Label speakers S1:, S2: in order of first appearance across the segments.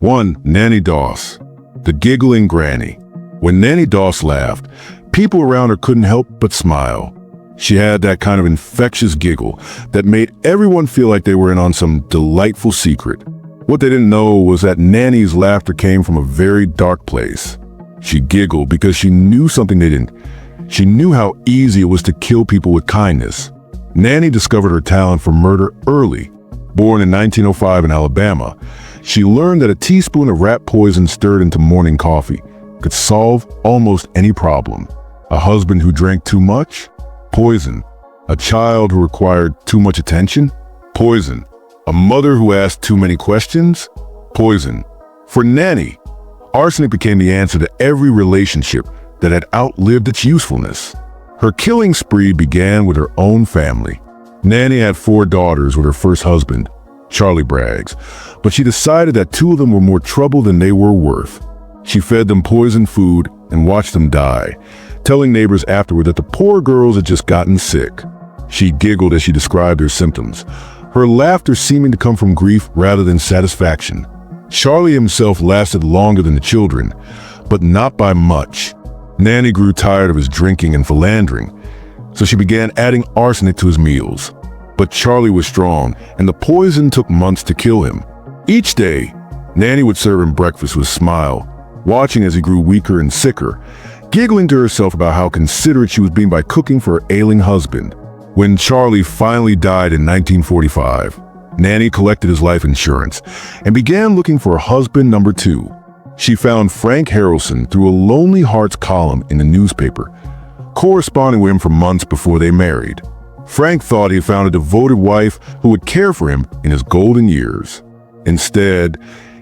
S1: 1. Nannie Doss, the giggling granny. When Nannie Doss laughed, people around her couldn't help but smile. She had that kind of infectious giggle that made everyone feel like they were in on some delightful secret. What they didn't know was that Nannie's laughter came from a very dark place. She giggled because she knew something they didn't. She knew how easy it was to kill people with kindness. Nannie discovered her talent for murder early. Born in 1905 in Alabama, she learned that a teaspoon of rat poison stirred into morning coffee could solve almost any problem. A husband who drank too much? Poison. A child who required too much attention? Poison. A mother who asked too many questions? Poison. For Nannie, arsenic became the answer to every relationship that had outlived its usefulness. Her killing spree began with her own family. Nannie had 4 daughters with her first husband, Charlie Braggs, but she decided that 2 of them were more trouble than they were worth. She fed them poisoned food and watched them die, telling neighbors afterward that the poor girls had just gotten sick. She giggled as she described their symptoms, her laughter seeming to come from grief rather than satisfaction. Charlie himself lasted longer than the children, but not by much. Nannie grew tired of his drinking and philandering, so she began adding arsenic to his meals. But Charlie was strong, and the poison took months to kill him. Each day, Nannie would serve him breakfast with a smile, watching as he grew weaker and sicker, giggling to herself about how considerate she was being by cooking for her ailing husband. When Charlie finally died in 1945, Nannie collected his life insurance and began looking for a husband number 2. She found Frank Harrelson through a Lonely Hearts column in the newspaper, corresponding with him for months before they married. Frank thought he had found a devoted wife who would care for him in his golden years. Instead,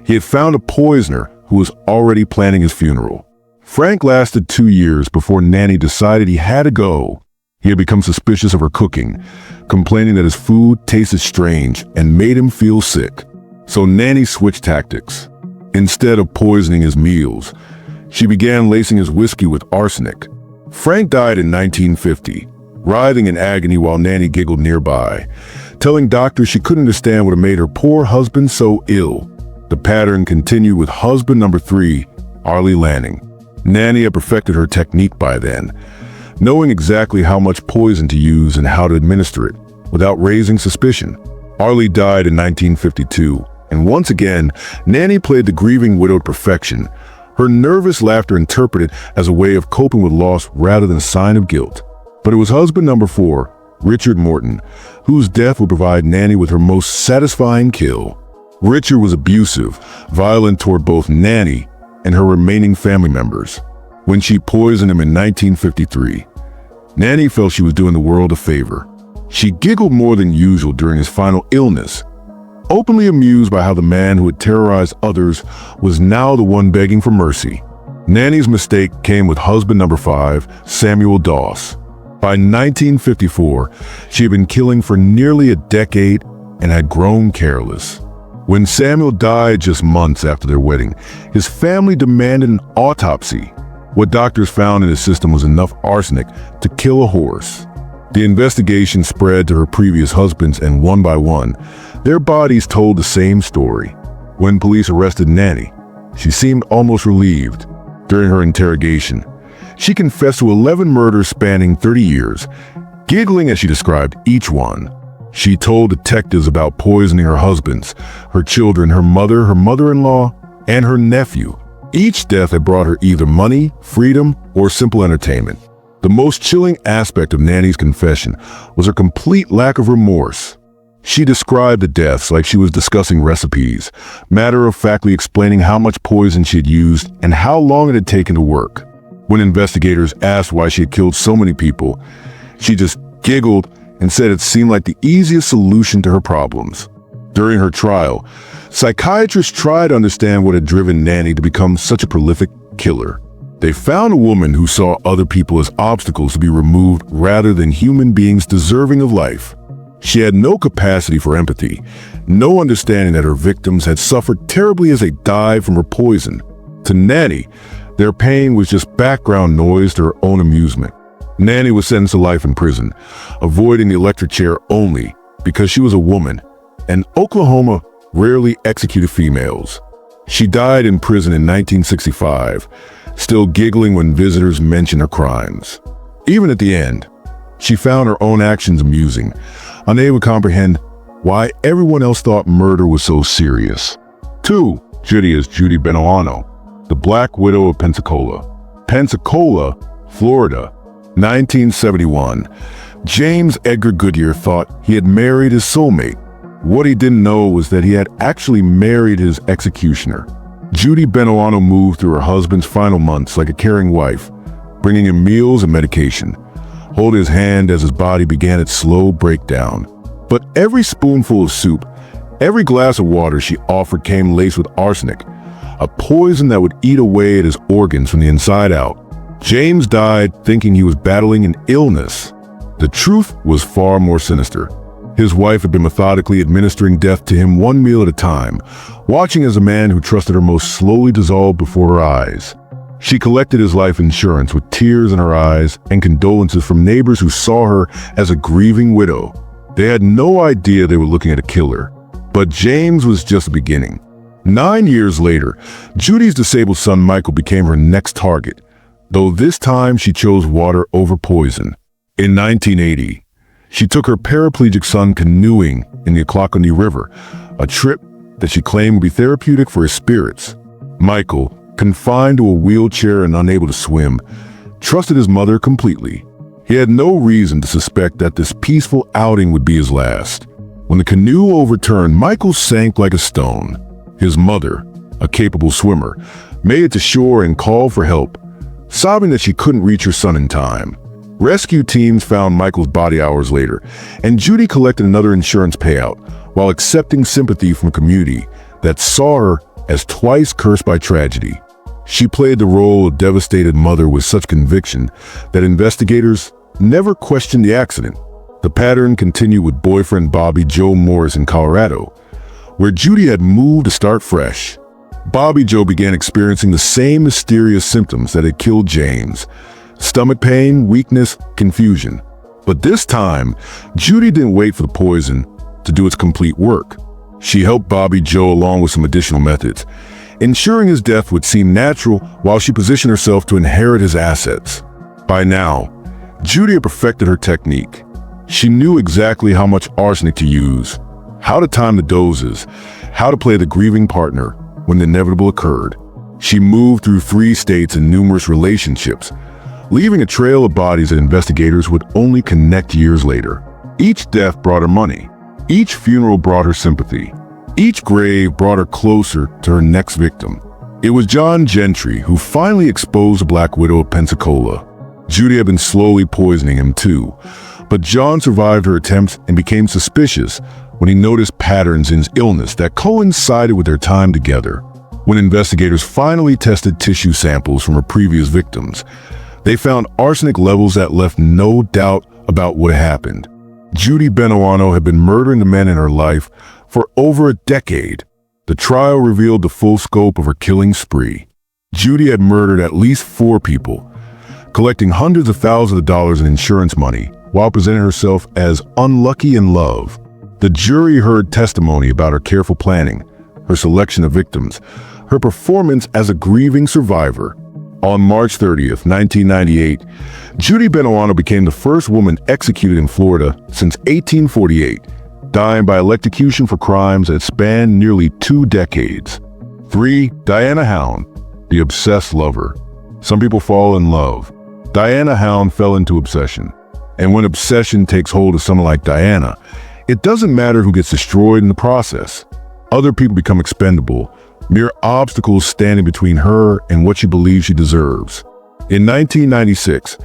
S1: he had found a poisoner who was already planning his funeral. Frank lasted 2 years before Nannie decided he had to go. He had become suspicious of her cooking, complaining that his food tasted strange and made him feel sick. So Nannie switched tactics. Instead of poisoning his meals, she began lacing his whiskey with arsenic. Frank died in 1950, writhing in agony while Nannie giggled nearby, telling doctors she couldn't understand what had made her poor husband so ill. The pattern continued with husband number 3, Arlie Lanning. Nannie had perfected her technique by then, knowing exactly how much poison to use and how to administer it without raising suspicion. Arlie died in 1952, and once again, Nannie played the grieving widow to perfection, her nervous laughter interpreted as a way of coping with loss rather than a sign of guilt. But it was husband number 4, Richard Morton, whose death would provide Nannie with her most satisfying kill. Richard was abusive, violent toward both Nannie and her remaining family members. When she poisoned him in 1953, Nannie felt she was doing the world a favor. She giggled more than usual during his final illness, openly amused by how the man who had terrorized others was now the one begging for mercy. Nannie's mistake came with husband number 5, Samuel Doss. By 1954, she had been killing for nearly a decade and had grown careless. When Samuel died just months after their wedding, his family demanded an autopsy. What doctors found in his system was enough arsenic to kill a horse. The investigation spread to her previous husbands, and one by one, their bodies told the same story. When police arrested Nannie, she seemed almost relieved. During her interrogation, she confessed to 11 murders spanning 30 years, giggling as she described each one. She told detectives about poisoning her husbands, her children, her mother-in-law, and her nephew. Each death had brought her either money, freedom, or simple entertainment. The most chilling aspect of Nannie's confession was her complete lack of remorse. She described the deaths like she was discussing recipes, matter-of-factly explaining how much poison she had used and how long it had taken to work. When investigators asked why she had killed so many people, she just giggled and said it seemed like the easiest solution to her problems. During her trial, psychiatrists tried to understand what had driven Nannie to become such a prolific killer. They found a woman who saw other people as obstacles to be removed rather than human beings deserving of life. She had no capacity for empathy, no understanding that her victims had suffered terribly as they died from her poison. To Nannie, their pain was just background noise to her own amusement. Nannie was sentenced to life in prison, avoiding the electric chair only because she was a woman, and Oklahoma rarely executed females. She died in prison in 1965, still giggling when visitors mention her crimes. Even at the end, she found her own actions amusing, unable to comprehend why everyone else thought murder was so serious. 2. Judi Buenoano, the Black Widow of Pensacola. Pensacola, Florida, 1971. James Edgar Goodyear thought he had married his soulmate. What he didn't know was that he had actually married his executioner. Judi Buenoano moved through her husband's final months like a caring wife, bringing him meals and medication, holding his hand as his body began its slow breakdown. But every spoonful of soup, every glass of water she offered came laced with arsenic, a poison that would eat away at his organs from the inside out. James died thinking he was battling an illness. The truth was far more sinister. His wife had been methodically administering death to him one meal at a time, watching as a man who trusted her most slowly dissolved before her eyes. She collected his life insurance with tears in her eyes and condolences from neighbors who saw her as a grieving widow. They had no idea they were looking at a killer. But James was just the beginning. 9 years later, Judi's disabled son Michael became her next target, though this time she chose water over poison. In 1980, she took her paraplegic son canoeing in the Ochlockonee River, a trip that she claimed would be therapeutic for his spirits. Michael, confined to a wheelchair and unable to swim, trusted his mother completely. He had no reason to suspect that this peaceful outing would be his last. When the canoe overturned, Michael sank like a stone. His mother, a capable swimmer, made it to shore and called for help, sobbing that she couldn't reach her son in time. Rescue teams found Michael's body hours later, and Judi collected another insurance payout while accepting sympathy from a community that saw her as twice cursed by tragedy. She played the role of devastated mother with such conviction that investigators never questioned the accident. The pattern continued with boyfriend Bobby Joe Morris in Colorado, where Judi had moved to start fresh. Bobby Joe began experiencing the same mysterious symptoms that had killed James: stomach pain, weakness, confusion. But this time, Judi didn't wait for the poison to do its complete work. She helped Bobby Joe along with some additional methods, ensuring his death would seem natural while she positioned herself to inherit his assets. By now, Judi had perfected her technique. She knew exactly how much arsenic to use, how to time the doses, how to play the grieving partner when the inevitable occurred. She moved through 3 states and numerous relationships, leaving a trail of bodies that investigators would only connect years later. Each death brought her money. Each funeral brought her sympathy. Each grave brought her closer to her next victim. It was John Gentry who finally exposed the Black Widow of Pensacola. Judi had been slowly poisoning him too, but John survived her attempts and became suspicious when he noticed patterns in his illness that coincided with their time together. When investigators finally tested tissue samples from her previous victims, they found arsenic levels that left no doubt about what happened. Judi Buenoano had been murdering the men in her life for over a decade. The trial revealed the full scope of her killing spree. Judi had murdered at least 4 people, collecting hundreds of thousands of dollars in insurance money while presenting herself as unlucky in love. The jury heard testimony about her careful planning, her selection of victims, her performance as a grieving survivor. On March 30th, 1998, Judi Buenoano became the first woman executed in Florida since 1848, dying by electrocution for crimes that spanned nearly 2 decades. 3. Diana Hound, the obsessed lover. Some people fall in love. Diana Hound fell into obsession. And when obsession takes hold of someone like Diana, it doesn't matter who gets destroyed in the process. Other people become expendable, mere obstacles standing between her and what she believes she deserves. In 1996,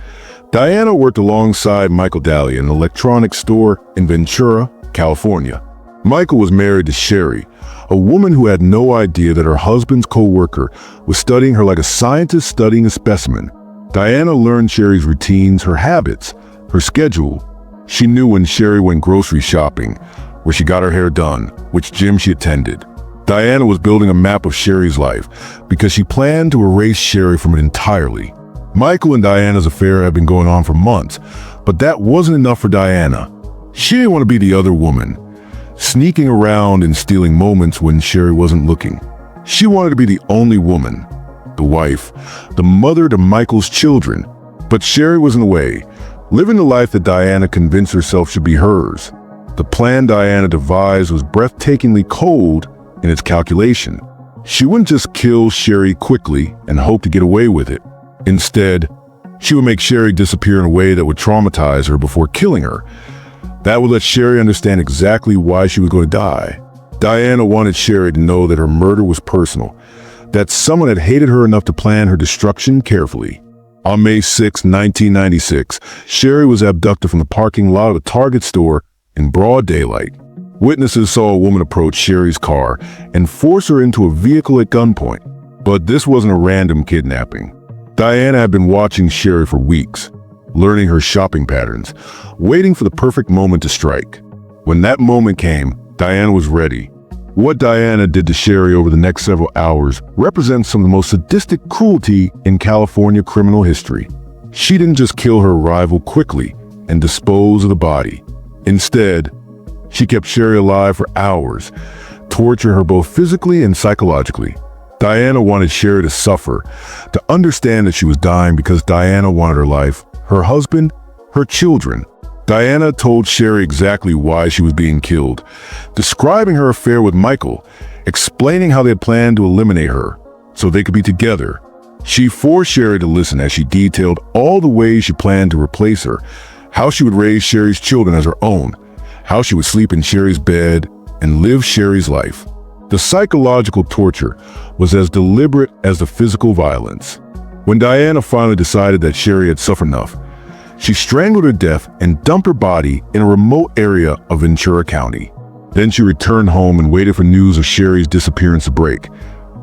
S1: Diana worked alongside Michael Daly in an electronics store in Ventura, California. Michael was married to Sherry, a woman who had no idea that her husband's co-worker was studying her like a scientist studying a specimen. Diana learned Sherry's routines, her habits, her schedule. She knew when Sherry went grocery shopping, where she got her hair done, which gym she attended. Diana was building a map of Sherry's life because she planned to erase Sherry from it entirely. Michael and Diana's affair had been going on for months, but that wasn't enough for Diana. She didn't want to be the other woman, sneaking around and stealing moments when Sherry wasn't looking. She wanted to be the only woman, the wife, the mother to Michael's children. But Sherry was in the way, living the life that Diana convinced herself should be hers. The plan Diana devised was breathtakingly cold in its calculation. She wouldn't just kill Sherry quickly and hope to get away with it. Instead, she would make Sherry disappear in a way that would traumatize her before killing her. That would let Sherry understand exactly why she was going to die. Diana wanted Sherry to know that her murder was personal, that someone had hated her enough to plan her destruction carefully. On May 6, 1996, Sherry was abducted from the parking lot of a Target store in broad daylight. Witnesses saw a woman approach Sherry's car and force her into a vehicle at gunpoint. But this wasn't a random kidnapping. Diana had been watching Sherry for weeks, learning her shopping patterns, waiting for the perfect moment to strike. When that moment came, Diana was ready. What Diana did to Sherry over the next several hours represents some of the most sadistic cruelty in California criminal history. She didn't just kill her rival quickly and dispose of the body. Instead, she kept Sherry alive for hours, torturing her both physically and psychologically. Diana wanted Sherry to suffer, to understand that she was dying because Diana wanted her life, her husband, her children. Diana told Sherry exactly why she was being killed, describing her affair with Michael, explaining how they had planned to eliminate her so they could be together. She forced Sherry to listen as she detailed all the ways she planned to replace her, how she would raise Sherry's children as her own, how she would sleep in Sherry's bed and live Sherry's life. The psychological torture was as deliberate as the physical violence. When Diana finally decided that Sherry had suffered enough, she strangled her to death and dumped her body in a remote area of Ventura County. Then she returned home and waited for news of Sherry's disappearance to break,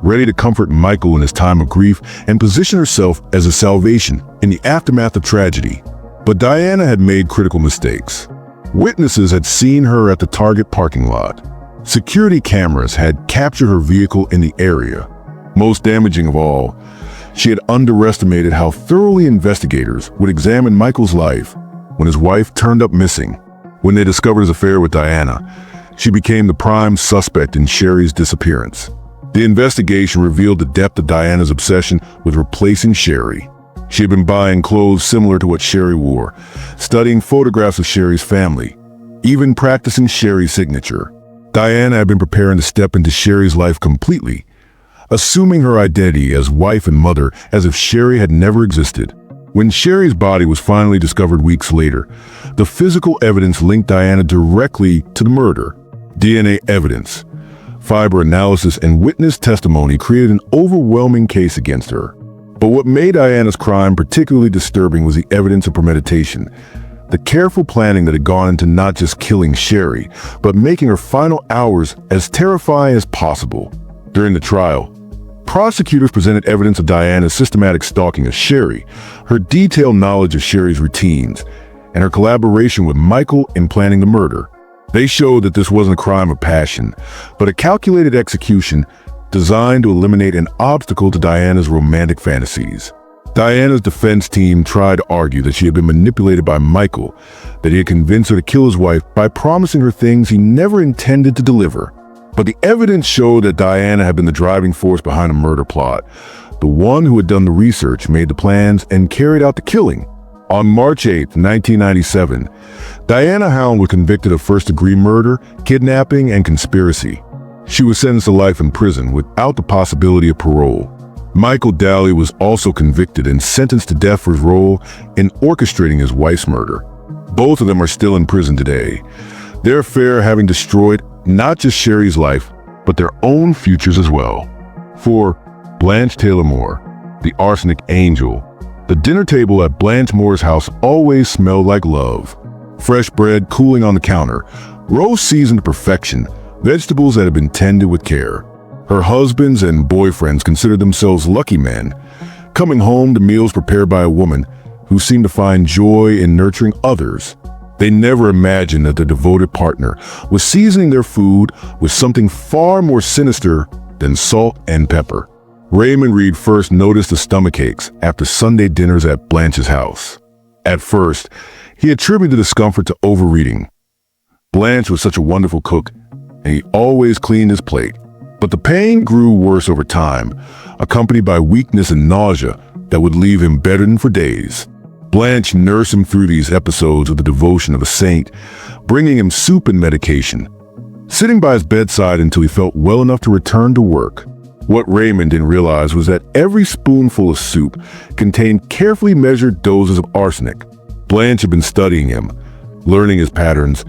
S1: ready to comfort Michael in his time of grief and position herself as a salvation in the aftermath of tragedy. But Diana had made critical mistakes. Witnesses had seen her at the Target parking lot. Security cameras had captured her vehicle in the area. Most damaging of all, she had underestimated how thoroughly investigators would examine Michael's life when his wife turned up missing. When they discovered his affair with Diana, she became the prime suspect in Sherry's disappearance. The investigation revealed the depth of Diana's obsession with replacing Sherry. She had been buying clothes similar to what Sherry wore, studying photographs of Sherry's family, even practicing Sherry's signature. Diana had been preparing to step into Sherry's life completely, assuming her identity as wife and mother as if Sherry had never existed. When Sherry's body was finally discovered weeks later, the physical evidence linked Diana directly to the murder. DNA evidence, fiber analysis, and witness testimony created an overwhelming case against her. But what made Diana's crime particularly disturbing was the evidence of premeditation, the careful planning that had gone into not just killing Sherry, but making her final hours as terrifying as possible. During the trial, prosecutors presented evidence of Diana's systematic stalking of Sherry, her detailed knowledge of Sherry's routines, and her collaboration with Michael in planning the murder. They showed that this wasn't a crime of passion, but a calculated execution designed to eliminate an obstacle to Diana's romantic fantasies. Diana's defense team tried to argue that she had been manipulated by Michael, that he had convinced her to kill his wife by promising her things he never intended to deliver. But the evidence showed that Diana had been the driving force behind a murder plot, the one who had done the research, made the plans, and carried out the killing. On March 8, 1997, Diana Hound was convicted of first-degree murder, kidnapping, and conspiracy. She was sentenced to life in prison without the possibility of parole. Michael Daly was also convicted and sentenced to death for his role in orchestrating his wife's murder. Both of them are still in prison today, their affair having destroyed not just Sherry's life, but their own futures as well. For Blanche Taylor Moore, the arsenic angel, the dinner table at Blanche Moore's house always smelled like love. Fresh bread cooling on the counter, roast seasoned to perfection, vegetables that had been tended with care. Her husbands and boyfriends considered themselves lucky men, coming home to meals prepared by a woman who seemed to find joy in nurturing others. They never imagined that their devoted partner was seasoning their food with something far more sinister than salt and pepper. Raymond Reed first noticed the stomach aches after Sunday dinners at Blanche's house. At first, he attributed the discomfort to overeating. Blanche was such a wonderful cook, and he always cleaned his plate. But the pain grew worse over time, accompanied by weakness and nausea that would leave him bedridden for days. Blanche nursed him through these episodes with the devotion of a saint, bringing him soup and medication, sitting by his bedside until he felt well enough to return to work. What Raymond didn't realize was that every spoonful of soup contained carefully measured doses of arsenic. Blanche had been studying him, learning his patterns,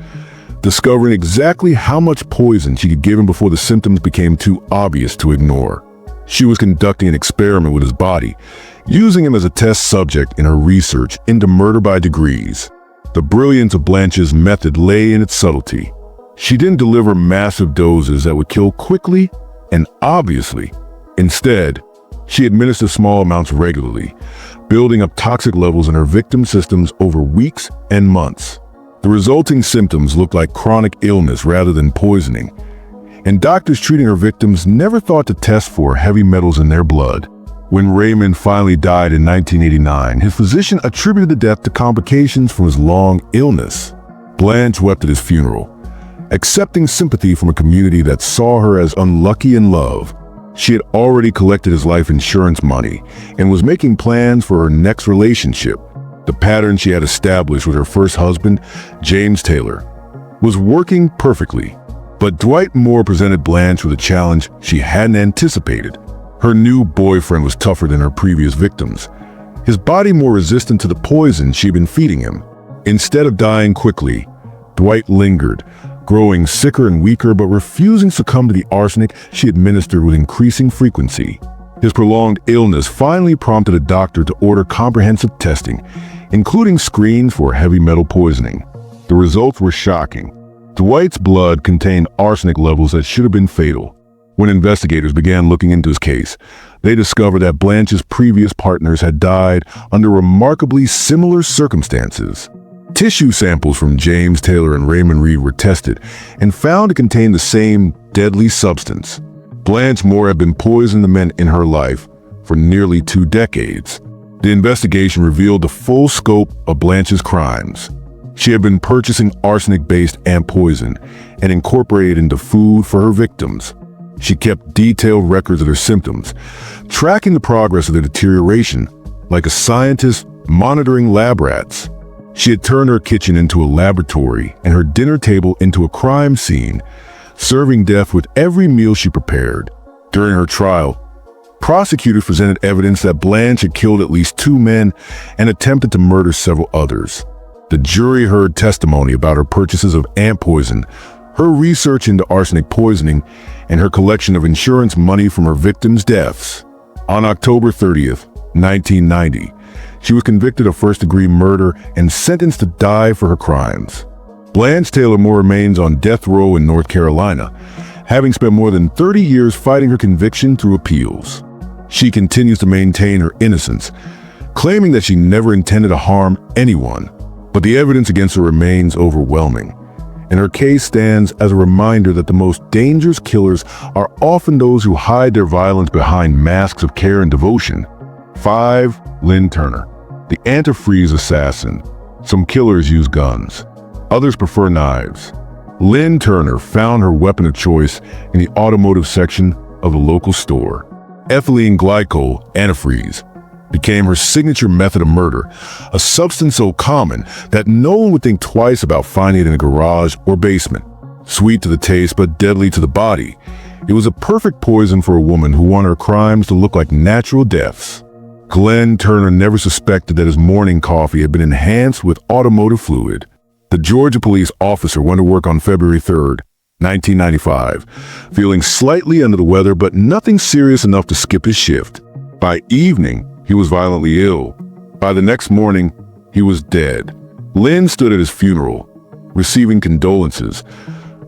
S1: discovering exactly how much poison she could give him before the symptoms became too obvious to ignore. She was conducting an experiment with his body, using him as a test subject in her research into murder by degrees. The brilliance of Blanche's method lay in its subtlety. She didn't deliver massive doses that would kill quickly and obviously. Instead, she administered small amounts regularly, building up toxic levels in her victim systems over weeks and months. The resulting symptoms looked like chronic illness rather than poisoning, and doctors treating her victims never thought to test for heavy metals in their blood. When Raymond finally died in 1989, his physician attributed the death to complications from his long illness. Blanche wept at his funeral, accepting sympathy from a community that saw her as unlucky in love. She had already collected his life insurance money and was making plans for her next relationship. The pattern she had established with her first husband, James Taylor, was working perfectly. But Dwight Moore presented Blanche with a challenge she hadn't anticipated. Her new boyfriend was tougher than her previous victims, his body more resistant to the poison she'd been feeding him. Instead of dying quickly, Dwight lingered, growing sicker and weaker but refusing to succumb to the arsenic she administered with increasing frequency. His prolonged illness finally prompted a doctor to order comprehensive testing, including screens for heavy metal poisoning. The results were shocking. Dwight's blood contained arsenic levels that should have been fatal. When investigators began looking into his case, they discovered that Blanche's previous partners had died under remarkably similar circumstances. Tissue samples from James Taylor and Raymond Reed were tested and found to contain the same deadly substance. Blanche Moore had been poisoning the men in her life for nearly 2 decades. The investigation revealed the full scope of Blanche's crimes. She had been purchasing arsenic-based ant poison and incorporated it into food for her victims. She kept detailed records of their symptoms, tracking the progress of their deterioration like a scientist monitoring lab rats. She had turned her kitchen into a laboratory and her dinner table into a crime scene, serving death with every meal she prepared. During her trial, prosecutors presented evidence that Blanche had killed at least 2 men and attempted to murder several others. The jury heard testimony about her purchases of ant poison, her research into arsenic poisoning, and her collection of insurance money from her victims' deaths. On October 30th, 1990, she was convicted of first-degree murder and sentenced to die for her crimes. Blanche Taylor Moore remains on death row in North Carolina, having spent more than 30 years fighting her conviction through appeals. She continues to maintain her innocence, claiming that she never intended to harm anyone, but the evidence against her remains overwhelming. And her case stands as a reminder that the most dangerous killers are often those who hide their violence behind masks of care and devotion. 5. Lynn Turner, the antifreeze assassin. Some killers use guns. Others prefer knives. Lynn Turner found her weapon of choice in the automotive section of the local store. Ethylene glycol, antifreeze, became her signature method of murder, a substance so common that no one would think twice about finding it in a garage or basement. Sweet to the taste but deadly to the body, it was a perfect poison for a woman who wanted her crimes to look like natural deaths. Glenn Turner never suspected that his morning coffee had been enhanced with automotive fluid. The Georgia police officer went to work on February 3rd, 1995, feeling slightly under the weather but nothing serious enough to skip his shift. By evening, he was violently ill. By the next morning, he was dead. Lynn stood at his funeral, receiving condolences,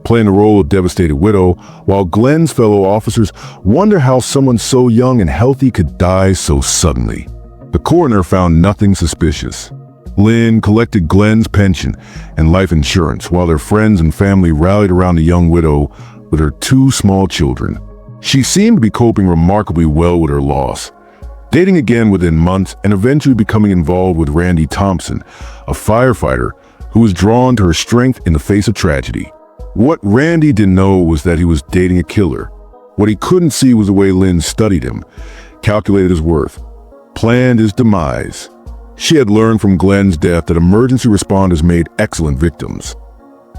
S1: playing the role of devastated widow, while Glenn's fellow officers wonder how someone so young and healthy could die so suddenly. The coroner found nothing suspicious. Lynn collected Glenn's pension and life insurance while their friends and family rallied around the young widow with her 2 small children. She seemed to be coping remarkably well with her loss, dating again within months and eventually becoming involved with Randy Thompson, a firefighter who was drawn to her strength in the face of tragedy. What Randy didn't know was that he was dating a killer. What he couldn't see was the way Lynn studied him, calculated his worth, planned his demise. She had learned from Glenn's death that emergency responders made excellent victims.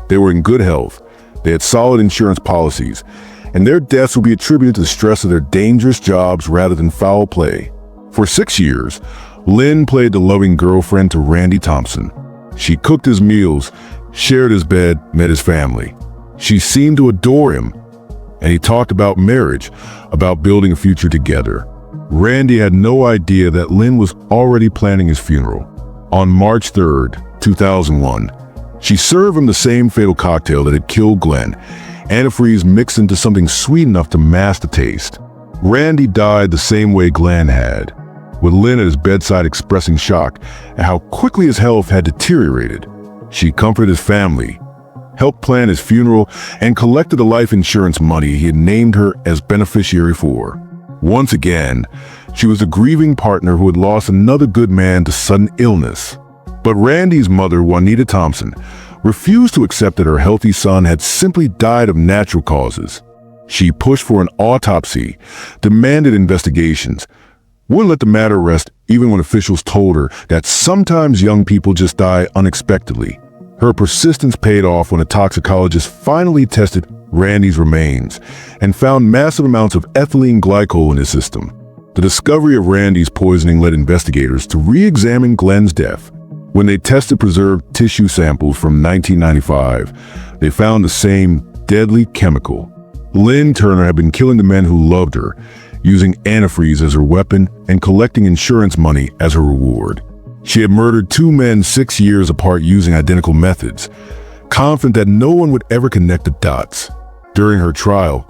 S1: They were in good health, they had solid insurance policies, and their deaths would be attributed to the stress of their dangerous jobs rather than foul play. For 6 years, Lynn played the loving girlfriend to Randy Thompson. She cooked his meals, shared his bed, met his family. She seemed to adore him, and he talked about marriage, about building a future together. Randy had no idea that Lynn was already planning his funeral. On March 3rd, 2001, she served him the same fatal cocktail that had killed Glenn, antifreeze mixed into something sweet enough to mask the taste. Randy died the same way Glenn had, with Lynn at his bedside expressing shock at how quickly his health had deteriorated. She comforted his family, helped plan his funeral, and collected the life insurance money he had named her as beneficiary for. Once again, she was a grieving partner who had lost another good man to sudden illness. But Randy's mother, Juanita Thompson, refused to accept that her healthy son had simply died of natural causes. She pushed for an autopsy, demanded investigations, wouldn't let the matter rest even when officials told her that sometimes young people just die unexpectedly. Her persistence paid off when a toxicologist finally tested Randy's remains and found massive amounts of ethylene glycol in his system. The discovery of Randy's poisoning led investigators to re-examine Glenn's death. When they tested preserved tissue samples from 1995, they found the same deadly chemical. Lynn Turner had been killing the men who loved her, using antifreeze as her weapon and collecting insurance money as her reward. She had murdered 2 men 6 years apart using identical methods, confident that no one would ever connect the dots. During her trial,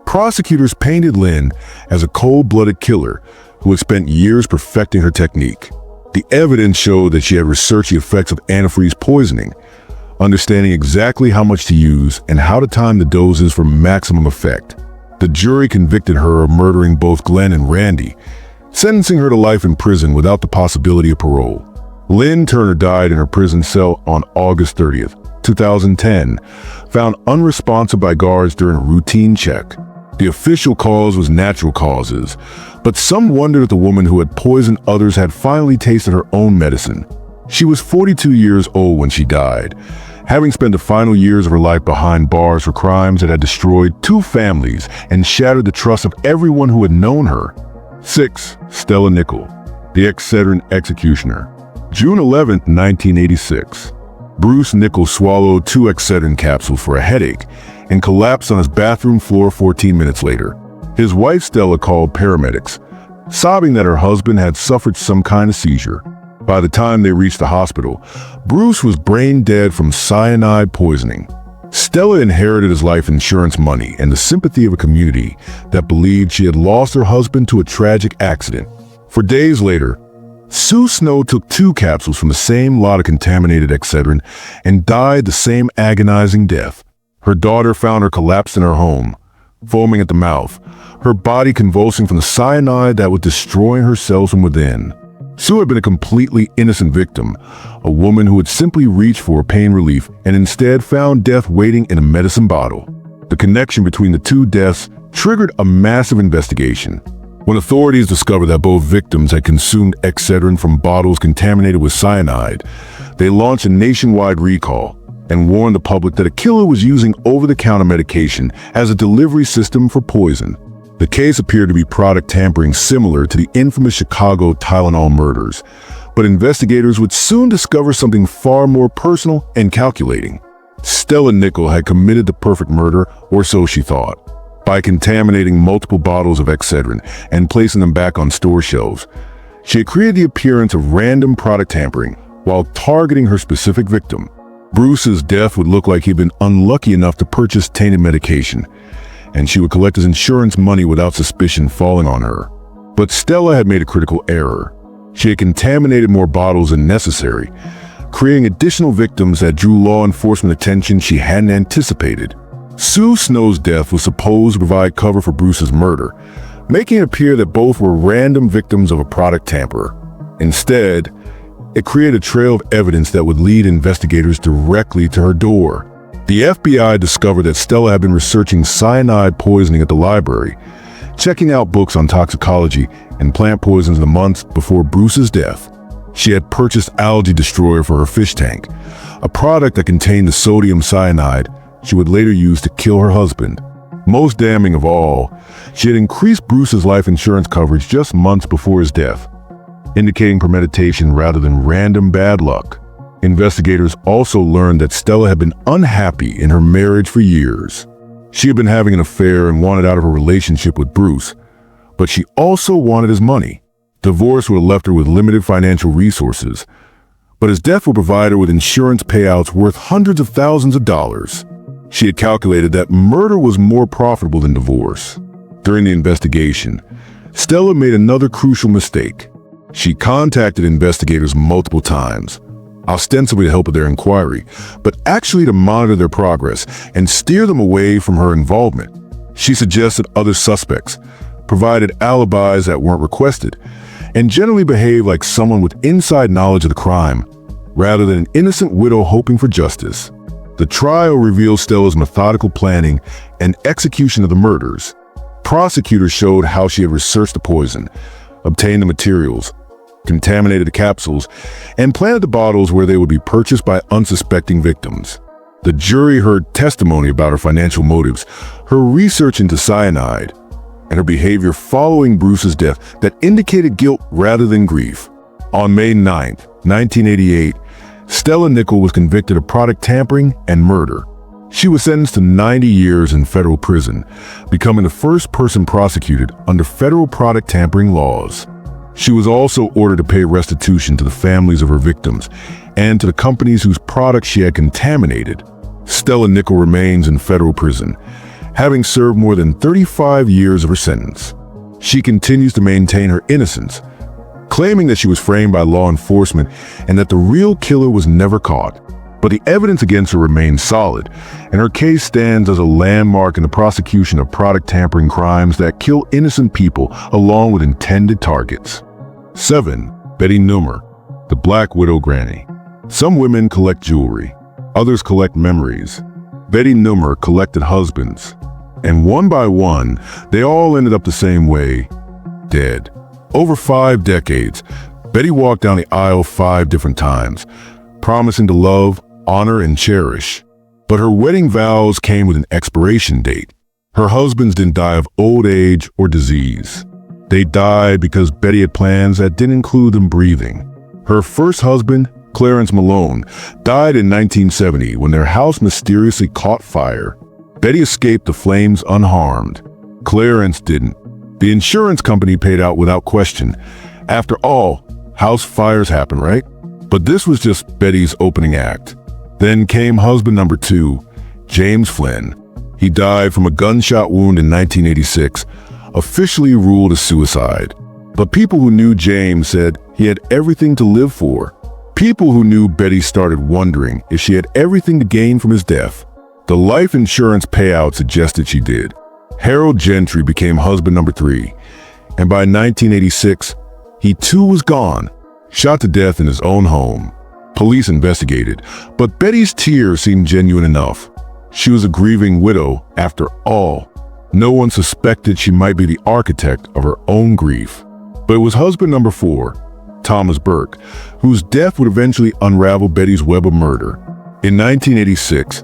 S1: prosecutors painted Lynn as a cold-blooded killer who had spent years perfecting her technique. The evidence showed that she had researched the effects of antifreeze poisoning, understanding exactly how much to use and how to time the doses for maximum effect. The jury convicted her of murdering both Glenn and Randy, sentencing her to life in prison without the possibility of parole. Lynn Turner died in her prison cell on August 30th, 2010, found unresponsive by guards during a routine check. The official cause was natural causes, but some wondered if the woman who had poisoned others had finally tasted her own medicine. She was 42 years old when she died, having spent the final years of her life behind bars for crimes that had destroyed 2 families and shattered the trust of everyone who had known her. 6. Stella Nickell, the Excedrin executioner. June 11, 1986. Bruce Nickell swallowed 2 Excedrin capsules for a headache and collapsed on his bathroom floor 14 minutes later. His wife Stella called paramedics, sobbing that her husband had suffered some kind of seizure. By the time they reached the hospital, Bruce was brain dead from cyanide poisoning. Stella inherited his life insurance money and the sympathy of a community that believed she had lost her husband to a tragic accident. For days later, Sue Snow took 2 capsules from the same lot of contaminated Excedrin and died the same agonizing death. Her daughter found her collapsed in her home, foaming at the mouth, her body convulsing from the cyanide that was destroying her cells from within. Sue had been a completely innocent victim, a woman who had simply reached for pain relief and instead found death waiting in a medicine bottle. The connection between the 2 deaths triggered a massive investigation. When authorities discovered that both victims had consumed Excedrin from bottles contaminated with cyanide, they launched a nationwide recall and warned the public that a killer was using over-the-counter medication as a delivery system for poison. The case appeared to be product tampering similar to the infamous Chicago Tylenol murders, but investigators would soon discover something far more personal and calculating. Stella Nickell had committed the perfect murder, or so she thought, by contaminating multiple bottles of Excedrin and placing them back on store shelves. She had created the appearance of random product tampering while targeting her specific victim. Bruce's death would look like he'd been unlucky enough to purchase tainted medication, and she would collect his insurance money without suspicion falling on her. But Stella had made a critical error. She had contaminated more bottles than necessary, creating additional victims that drew law enforcement attention she hadn't anticipated. Sue Snow's death was supposed to provide cover for Bruce's murder, making it appear that both were random victims of a product tamperer. Instead, it created a trail of evidence that would lead investigators directly to her door. The FBI discovered that Stella had been researching cyanide poisoning at the library, checking out books on toxicology and plant poisons the months before Bruce's death. She had purchased algae destroyer for her fish tank, a product that contained the sodium cyanide she would later use to kill her husband. Most damning of all, she had increased Bruce's life insurance coverage just months before his death, indicating premeditation rather than random bad luck. Investigators also learned that Stella had been unhappy in her marriage for years. She had been having an affair and wanted out of her relationship with Bruce, but she also wanted his money. Divorce would have left her with limited financial resources, but his death would provide her with insurance payouts worth hundreds of thousands of dollars. She had calculated that murder was more profitable than divorce. During the investigation, Stella made another crucial mistake. She contacted investigators multiple times, ostensibly to help with their inquiry, but actually to monitor their progress and steer them away from her involvement. She suggested other suspects, provided alibis that weren't requested, and generally behaved like someone with inside knowledge of the crime, rather than an innocent widow hoping for justice. The trial revealed Stella's methodical planning and execution of the murders. Prosecutors showed how she had researched the poison, obtained the materials, contaminated the capsules, and planted the bottles where they would be purchased by unsuspecting victims. The jury heard testimony about her financial motives, her research into cyanide, and her behavior following Bruce's death that indicated guilt rather than grief. On May 9, 1988, Stella Nichol was convicted of product tampering and murder. She was sentenced to 90 years in federal prison, becoming the first person prosecuted under federal product tampering laws. She was also ordered to pay restitution to the families of her victims and to the companies whose products she had contaminated. Stella Nichol remains in federal prison, having served more than 35 years of her sentence. She continues to maintain her innocence, claiming that she was framed by law enforcement and that the real killer was never caught. But the evidence against her remains solid, and her case stands as a landmark in the prosecution of product tampering crimes that kill innocent people along with intended targets. 7. Betty Neumer, the Black Widow Granny. Some women collect jewelry, others collect memories. Betty Neumer collected husbands, and one by one, they all ended up the same way, dead. Over 5 decades, Betty walked down the aisle 5 different times, promising to love, honor, and cherish. But her wedding vows came with an expiration date. Her husbands didn't die of old age or disease. They died because Betty had plans that didn't include them breathing. Her first husband, Clarence Malone, died in 1970 when their house mysteriously caught fire. Betty escaped the flames unharmed. Clarence didn't. The insurance company paid out without question. After all, house fires happen, right? But this was just Betty's opening act. Then came husband number 2, James Flynn. He died from a gunshot wound in 1986, officially ruled a suicide. But people who knew James said he had everything to live for. People who knew Betty started wondering if she had everything to gain from his death. The life insurance payout suggested she did. Harold Gentry became husband number 3, and by 1986, he too was gone, shot to death in his own home. Police investigated, but Betty's tears seemed genuine enough. She was a grieving widow, after all. No one suspected she might be the architect of her own grief. But it was husband number 4, Thomas Burke, whose death would eventually unravel Betty's web of murder. In 1986,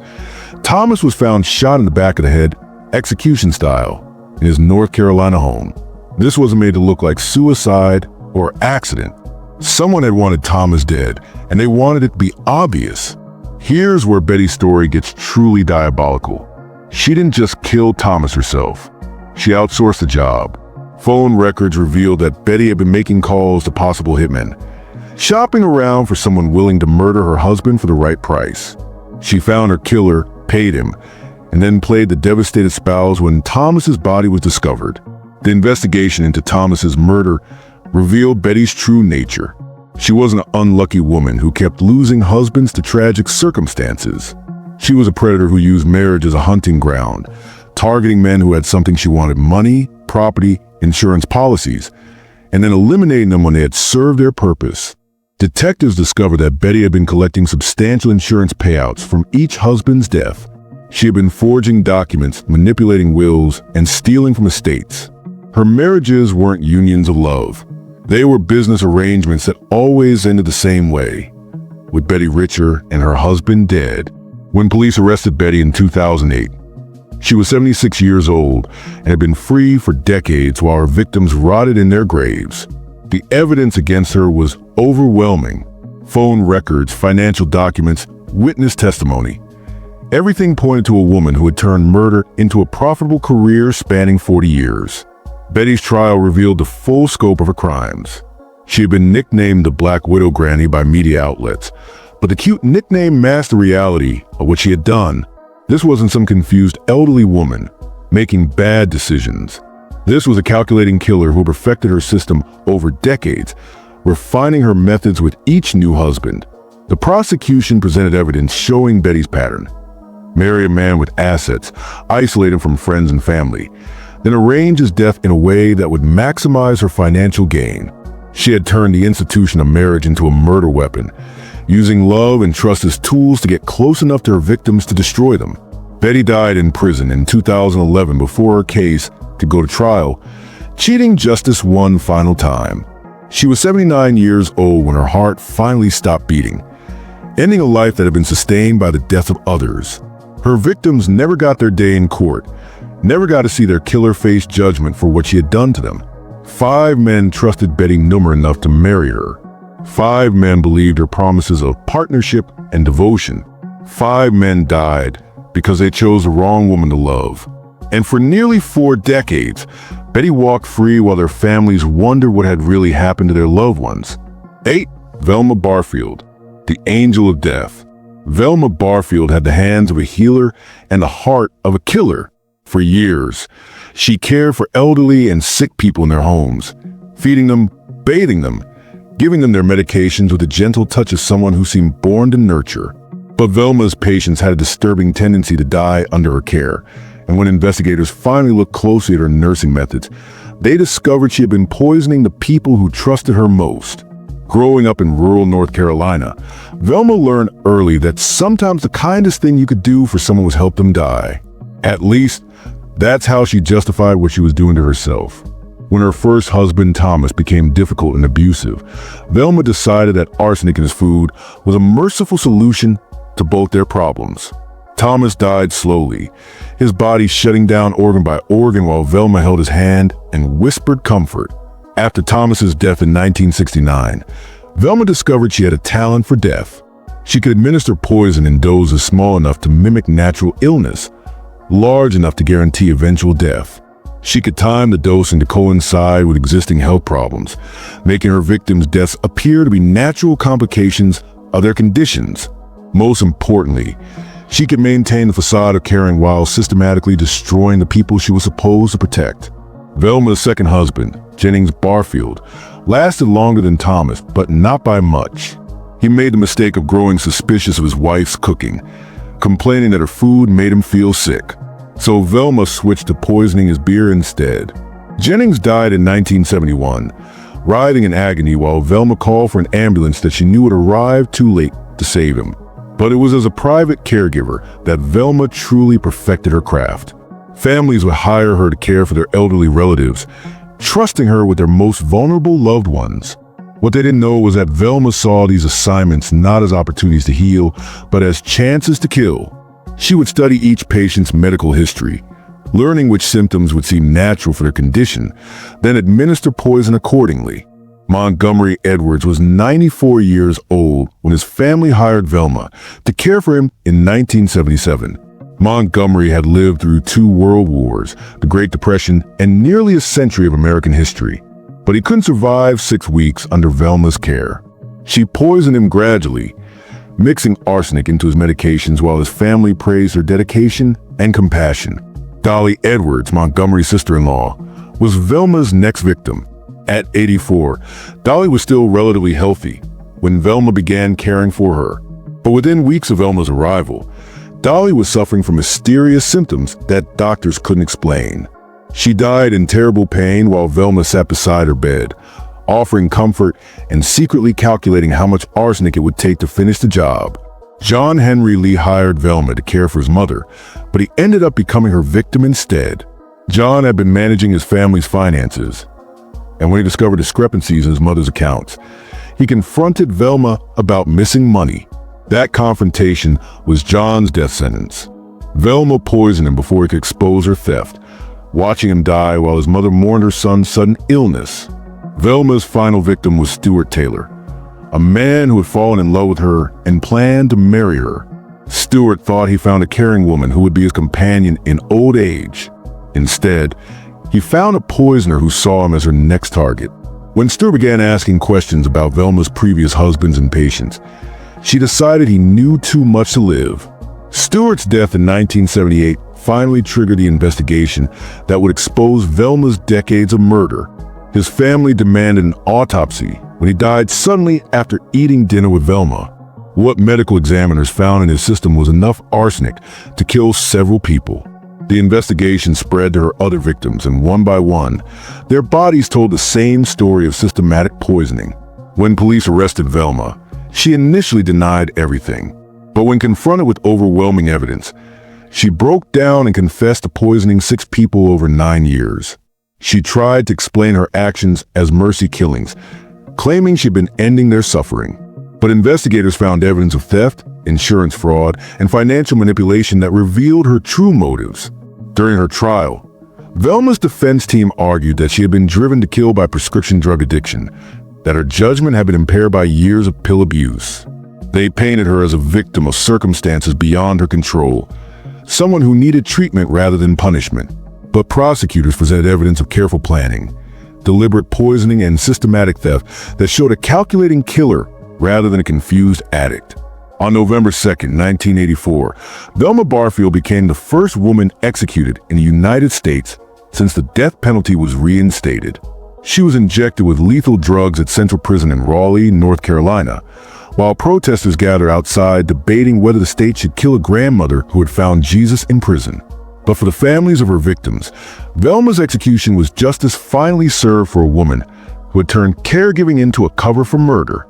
S1: Thomas was found shot in the back of the head, execution style, in his North Carolina home. This wasn't made to look like suicide or accident. Someone had wanted Thomas dead, and they wanted it to be obvious. Here's where Betty's story gets truly diabolical. She didn't just kill Thomas herself. She outsourced the job. Phone records revealed that Betty had been making calls to possible hitmen, shopping around for someone willing to murder her husband for the right price. She found her killer, paid him, and then played the devastated spouse when Thomas's body was discovered. The investigation into Thomas's murder revealed Betty's true nature. She was an unlucky woman who kept losing husbands to tragic circumstances. She was a predator who used marriage as a hunting ground, targeting men who had something she wanted: money, property, insurance policies, and then eliminating them when they had served their purpose. Detectives discovered that Betty had been collecting substantial insurance payouts from each husband's death. She had been forging documents, manipulating wills, and stealing from estates. Her marriages weren't unions of love. They were business arrangements that always ended the same way, with Betty richer and her husband dead. When police arrested Betty in 2008, she was 76 years old and had been free for decades while her victims rotted in their graves. The evidence against her was overwhelming. Phone records, financial documents, witness testimony. Everything pointed to a woman who had turned murder into a profitable career spanning 40 years. Betty's trial revealed the full scope of her crimes. She had been nicknamed the Black Widow Granny by media outlets, but the cute nickname masked the reality of what she had done. This wasn't some confused elderly woman making bad decisions. This was a calculating killer who perfected her system over decades, refining her methods with each new husband. The prosecution presented evidence showing Betty's pattern. Marry a man with assets, isolate him from friends and family, then arrange his death in a way that would maximize her financial gain. She had turned the institution of marriage into a murder weapon, using love and trust as tools to get close enough to her victims to destroy them. Betty died in prison in 2011 before her case could go to trial, cheating justice one final time. She was 79 years old when her heart finally stopped beating, ending a life that had been sustained by the death of others. Her victims never got their day in court, never got to see their killer face judgment for what she had done to them. 5 men trusted Betty Nummer enough to marry her. 5 men believed her promises of partnership and devotion. 5 men died because they chose the wrong woman to love. And for nearly 4 decades, Betty walked free while their families wondered what had really happened to their loved ones. 8. Velma Barfield, the angel of death. Velma Barfield had the hands of a healer and the heart of a killer. For years, she cared for elderly and sick people in their homes, feeding them, bathing them, giving them their medications with a gentle touch of someone who seemed born to nurture. But Velma's patients had a disturbing tendency to die under her care, and when investigators finally looked closely at her nursing methods, they discovered she had been poisoning the people who trusted her most. Growing up in rural North Carolina, Velma learned early that sometimes the kindest thing you could do for someone was help them die. At least, that's how she justified what she was doing to herself. When her first husband, Thomas, became difficult and abusive, Velma decided that arsenic in his food was a merciful solution to both their problems. Thomas died slowly, his body shutting down organ by organ while Velma held his hand and whispered comfort. After Thomas's death in 1969, Velma discovered she had a talent for death. She could administer poison in doses small enough to mimic natural illness, large enough to guarantee eventual death. She could time the dosing to coincide with existing health problems, making her victims' deaths appear to be natural complications of their conditions. Most importantly, she could maintain the facade of caring while systematically destroying the people she was supposed to protect. Velma's second husband, Jennings Barfield, lasted longer than Thomas, but not by much. He made the mistake of growing suspicious of his wife's cooking, complaining that her food made him feel sick. So Velma switched to poisoning his beer instead. Jennings died in 1971, writhing in agony while Velma called for an ambulance that she knew would arrive too late to save him. But it was as a private caregiver that Velma truly perfected her craft. Families would hire her to care for their elderly relatives, trusting her with their most vulnerable loved ones. What they didn't know was that Velma saw these assignments not as opportunities to heal, but as chances to kill. She would study each patient's medical history, learning which symptoms would seem natural for their condition, then administer poison accordingly. Montgomery Edwards was 94 years old when his family hired Velma to care for him in 1977. Montgomery had lived through 2 world wars, the Great Depression, and nearly a century of American history. But he couldn't survive 6 weeks under Velma's care. She poisoned him gradually, mixing arsenic into his medications while his family praised her dedication and compassion. Dolly Edwards, Montgomery's sister-in-law, was Velma's next victim. At 84, Dolly was still relatively healthy when Velma began caring for her. But within weeks of Velma's arrival, Dolly was suffering from mysterious symptoms that doctors couldn't explain. She died in terrible pain while Velma sat beside her bed, offering comfort and secretly calculating how much arsenic it would take to finish the job. John Henry Lee hired Velma to care for his mother, but he ended up becoming her victim instead. John had been managing his family's finances, and when he discovered discrepancies in his mother's accounts, he confronted Velma about missing money. That confrontation was John's death sentence. Velma poisoned him before he could expose her theft, watching him die while his mother mourned her son's sudden illness. Velma's final victim was Stuart Taylor, a man who had fallen in love with her and planned to marry her. Stuart thought he found a caring woman who would be his companion in old age. Instead, he found a poisoner who saw him as her next target. When Stuart began asking questions about Velma's previous husbands and patients, she decided he knew too much to live. Stuart's death in 1978 finally triggered the investigation that would expose Velma's decades of murder. His family demanded an autopsy when he died suddenly after eating dinner with Velma. What medical examiners found in his system was enough arsenic to kill several people. The investigation spread to her other victims, and one by one, their bodies told the same story of systematic poisoning. When police arrested Velma, she initially denied everything. But when confronted with overwhelming evidence, she broke down and confessed to poisoning 6 people over 9 years. She tried to explain her actions as mercy killings, claiming she'd been ending their suffering. But investigators found evidence of theft, insurance fraud, and financial manipulation that revealed her true motives. During her trial, Velma's defense team argued that she had been driven to kill by prescription drug addiction, that her judgment had been impaired by years of pill abuse. They painted her as a victim of circumstances beyond her control, someone who needed treatment rather than punishment. But prosecutors presented evidence of careful planning, deliberate poisoning, and systematic theft that showed a calculating killer rather than a confused addict. On November 2, 1984, Velma Barfield became the first woman executed in the United States since the death penalty was reinstated. She was injected with lethal drugs at Central Prison in Raleigh, North Carolina, while protesters gathered outside debating whether the state should kill a grandmother who had found Jesus in prison. But for the families of her victims, Velma's execution was justice finally served for a woman who had turned caregiving into a cover for murder.